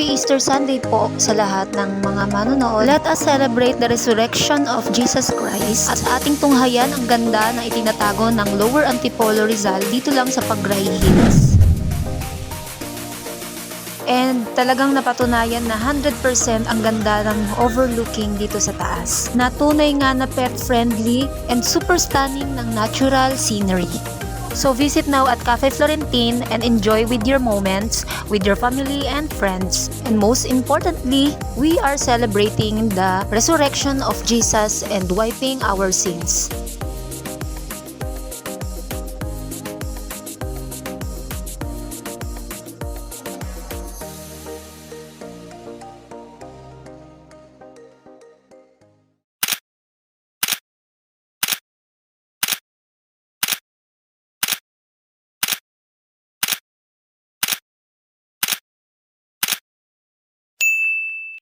Happy Easter Sunday po sa lahat ng mga manonood. Let us celebrate the resurrection of Jesus Christ at ating tunghayan ang ganda na itinatago ng Lower Antipolo Rizal dito lang sa Pagray Hills. And talagang napatunayan na 100% ang ganda ng overlooking dito sa taas. Na tunay nga na pet friendly and super stunning ng natural scenery. So visit now at Cafe Florentine and enjoy with your moments with your family and friends. And most importantly, we are celebrating the resurrection of Jesus and wiping our sins.